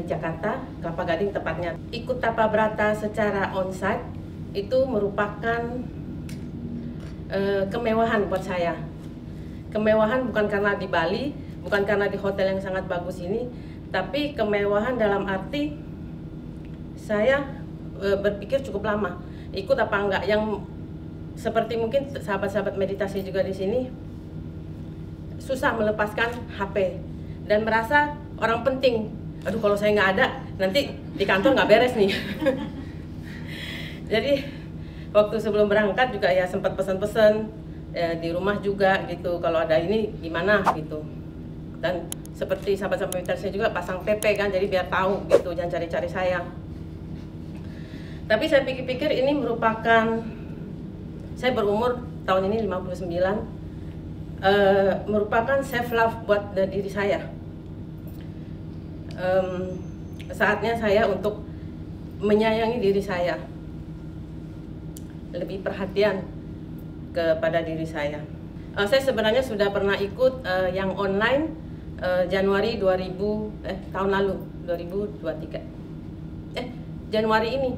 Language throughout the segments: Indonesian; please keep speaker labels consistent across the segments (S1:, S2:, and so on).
S1: dari Jakarta, Kelapa Gading tepatnya. Ikut Tapa Brata secara onsite itu merupakan kemewahan buat saya. Kemewahan bukan karena di Bali, bukan karena di hotel yang sangat bagus ini, tapi kemewahan dalam arti saya berpikir cukup lama ikut apa enggak, yang seperti mungkin sahabat-sahabat meditasi juga di sini susah melepaskan HP dan merasa orang penting. Aduh, kalau saya nggak ada nanti di kantor nggak beres nih. Jadi waktu sebelum berangkat juga ya sempat pesan-pesan di rumah juga gitu, kalau ada ini gimana gitu. Dan seperti sahabat-sahabat meditasi juga pasang PP kan, jadi biar tahu gitu, jangan cari-cari saya. Tapi saya pikir-pikir ini merupakan, saya berumur tahun ini 59, merupakan self love buat diri saya. Saatnya saya untuk menyayangi diri saya, lebih perhatian kepada diri saya. Saya sebenarnya sudah pernah ikut yang online Januari 2000 tahun lalu 2023. Januari ini.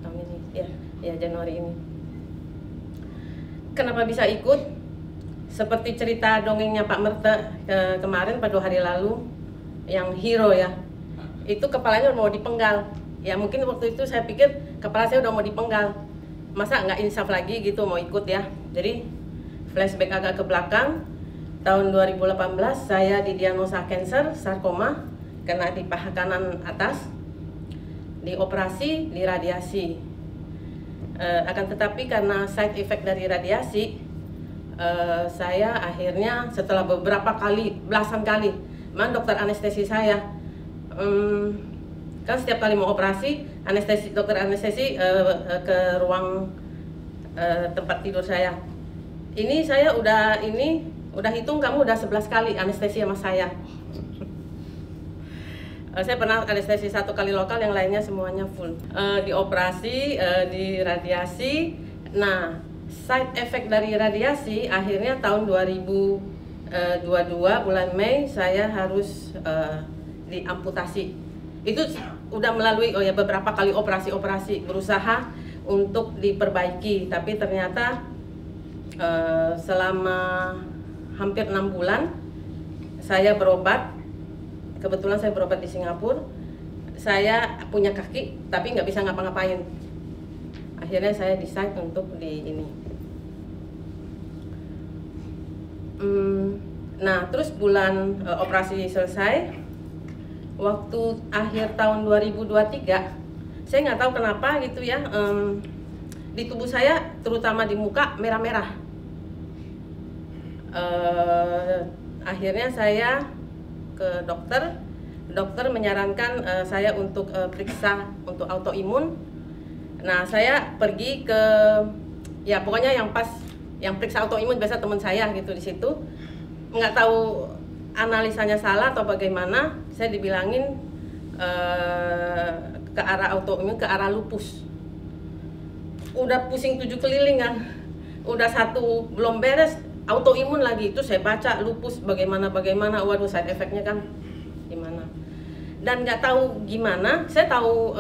S1: Tahun ini. Ya Januari ini. Kenapa bisa ikut? Seperti cerita dongengnya Pak Merte kemarin pada 2 hari lalu, yang hero ya. Itu kepalanya mau dipenggal. Ya mungkin waktu itu saya pikir kepala saya udah mau dipenggal. Masa nggak insaf lagi gitu mau ikut ya. Jadi flashback agak ke belakang. Tahun 2018 saya didiagnosa kanker sarkoma, kena di paha kanan atas, dioperasi, diradiasi. Akan tetapi karena side effect dari radiasi, saya akhirnya setelah beberapa kali, belasan kali, dokter anestesi saya, kan setiap kali mau operasi, dokter anestesi ke ruang tempat tidur saya. Ini saya udah hitung, kamu udah 11 kali anestesi sama saya. Saya pernah anestesi 1 kali lokal, yang lainnya semuanya full. Dioperasi, diradiasi. Nah, side effect dari radiasi akhirnya tahun 2022 bulan Mei saya harus diamputasi. Itu udah melalui beberapa kali operasi berusaha untuk diperbaiki, tapi ternyata selama hampir 6 bulan saya berobat. Kebetulan saya berobat di Singapura. Saya punya kaki tapi nggak bisa ngapa-ngapain. Akhirnya saya decide untuk di ini. Nah, terus bulan operasi selesai, waktu akhir tahun 2023, saya nggak tahu kenapa gitu ya, di tubuh saya terutama di muka merah-merah. Akhirnya saya ke dokter menyarankan saya untuk periksa untuk autoimun. Nah, saya pergi ke pokoknya yang periksa autoimun biasa teman saya gitu di situ. Nggak tahu analisanya salah atau bagaimana, saya dibilangin ke arah autoimun, ke arah lupus. Udah pusing 7 keliling kan, udah 1 belum beres, autoimun lagi. Itu saya baca lupus bagaimana, waduh side effect-nya kan gimana. Dan nggak tahu gimana, saya tahu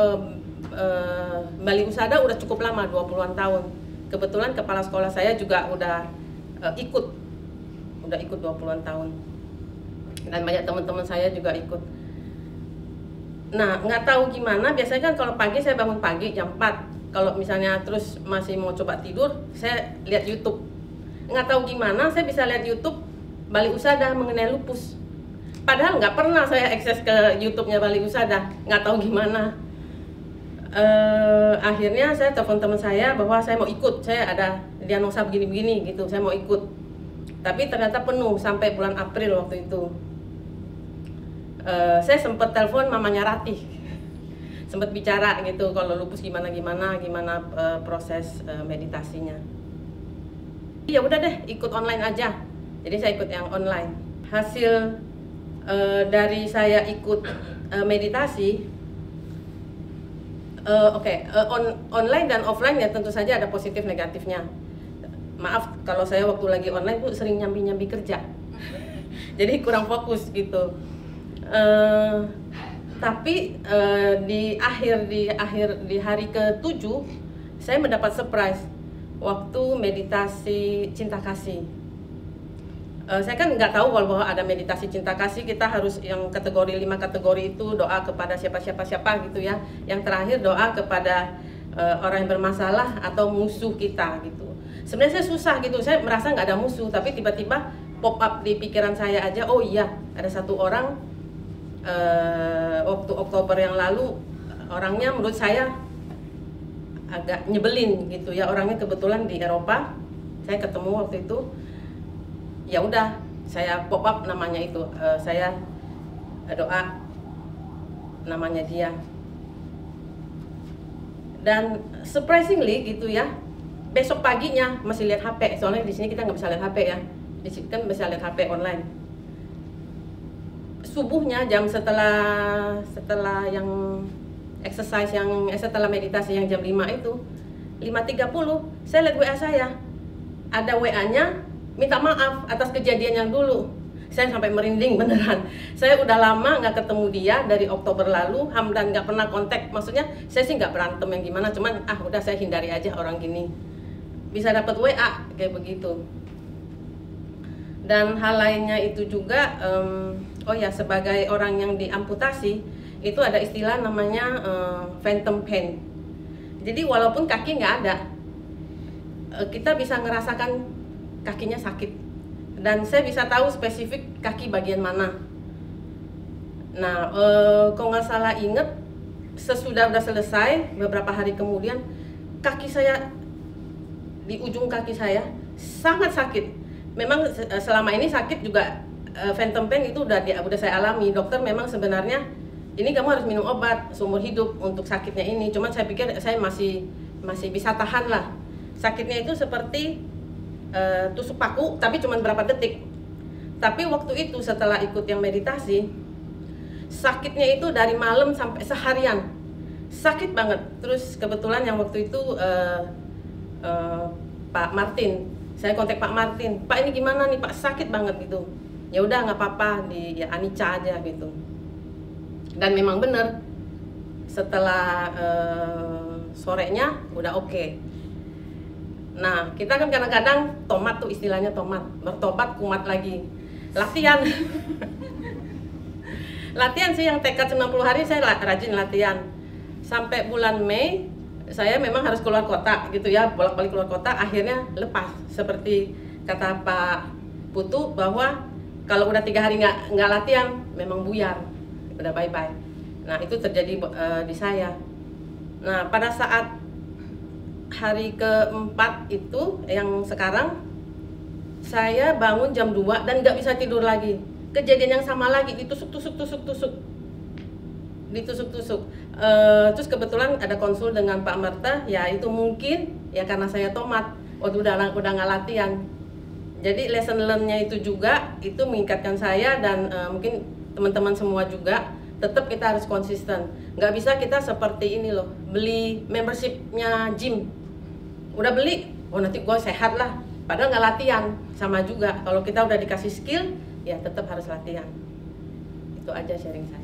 S1: Bali Usada udah cukup lama, 20-an tahun. Kebetulan kepala sekolah saya juga udah ikut 20-an tahun. Dan banyak teman-teman saya juga ikut. Nah, nggak tahu gimana, biasanya kan kalau pagi saya bangun pagi jam 4. Kalau misalnya terus masih mau coba tidur, saya lihat YouTube. Nggak tahu gimana saya bisa lihat YouTube Bali Usada mengenai lupus. Padahal nggak pernah saya akses ke YouTube-nya Bali Usada, nggak tahu gimana. Akhirnya saya telepon teman saya bahwa saya mau ikut, saya ada diagnosa begini-begini gitu, saya mau ikut. Tapi ternyata penuh sampai bulan April waktu itu. Saya sempat telepon mamanya Ratih, sempat bicara gitu kalau lupus gimana proses meditasinya. Ya udah deh, ikut online aja. Jadi saya ikut yang online. Hasil dari saya ikut meditasi, online dan offline ya tentu saja ada positif negatifnya. Maaf kalau saya waktu lagi online tuh sering nyambi kerja, jadi kurang fokus gitu. Tapi di hari ke-7 saya mendapat surprise waktu meditasi cinta kasih. Saya kan nggak tahu kalau bahwa ada meditasi cinta kasih, kita harus yang kategori 5 kategori itu doa kepada siapa gitu ya. Yang terakhir doa kepada orang yang bermasalah atau musuh kita gitu. Sebenarnya saya susah gitu, saya merasa nggak ada musuh, tapi tiba-tiba pop up di pikiran saya aja, oh iya ada satu orang waktu Oktober yang lalu, orangnya menurut saya agak nyebelin gitu ya, orangnya kebetulan di Eropa, saya ketemu waktu itu. Ya udah, saya pop up namanya itu, saya doa namanya dia. Dan surprisingly gitu ya, besok paginya masih lihat HP, soalnya di sini kita nggak bisa lihat HP ya, di sini kan bisa lihat HP online. Subuhnya jam setelah yang exercise, yang setelah meditasi yang jam 5 itu, 5.30 saya lihat WA saya, ada WA-nya minta maaf atas kejadian yang dulu. Saya sampai merinding beneran. Saya udah lama nggak ketemu dia dari Oktober lalu, Hamdan nggak pernah kontak. Maksudnya saya sih nggak berantem yang gimana, cuman udah saya hindari aja orang gini. Bisa dapat WA kayak begitu. Dan hal lainnya itu juga, oh ya, sebagai orang yang diamputasi itu ada istilah namanya phantom pain. Jadi walaupun kaki nggak ada, kita bisa ngerasakan kakinya sakit, dan saya bisa tahu spesifik kaki bagian mana. Nah, kalau nggak salah inget, sesudah udah selesai beberapa hari kemudian, kaki saya, di ujung kaki saya sangat sakit. Memang selama ini sakit juga, phantom pain itu udah saya alami. Dokter memang sebenarnya ini kamu harus minum obat seumur hidup untuk sakitnya ini. Cuman saya pikir saya masih bisa tahan lah. Sakitnya itu seperti tusuk paku, tapi cuma berapa detik. Tapi waktu itu setelah ikut yang meditasi, sakitnya itu dari malam sampai seharian, sakit banget. Terus kebetulan yang waktu itu Pak Martin, saya kontak Pak Martin, Pak ini gimana nih Pak, sakit banget gitu. Ya udah nggak apa-apa, ya Anica aja gitu. Dan memang bener, setelah sorenya udah oke. Nah, kita kan kadang-kadang tomat tuh, istilahnya tomat, bertobat kumat lagi. Latihan. Latihan sih, yang tekad 90 hari saya rajin latihan. Sampai bulan Mei, saya memang harus keluar kota gitu ya, bolak-balik keluar kota, akhirnya lepas. Seperti kata Pak Putu, bahwa kalau udah 3 hari nggak latihan, memang buyar, udah bye-bye. Nah, itu terjadi di saya. Nah, pada saat hari ke-4 itu, yang sekarang, saya bangun jam 2 dan nggak bisa tidur lagi. Kejadian yang sama lagi, ditusuk-tusuk. Terus kebetulan ada konsul dengan Pak Marta, ya itu mungkin ya karena saya tomat, udah nggak latihan. Jadi lesson learn-nya itu juga, itu meningkatkan saya, dan mungkin teman-teman semua juga, tetap kita harus konsisten. Nggak bisa kita seperti ini loh, beli membershipnya gym, udah beli, nanti gue sehat lah, padahal nggak latihan. Sama juga, kalau kita udah dikasih skill, ya tetap harus latihan. Itu aja sharing saya.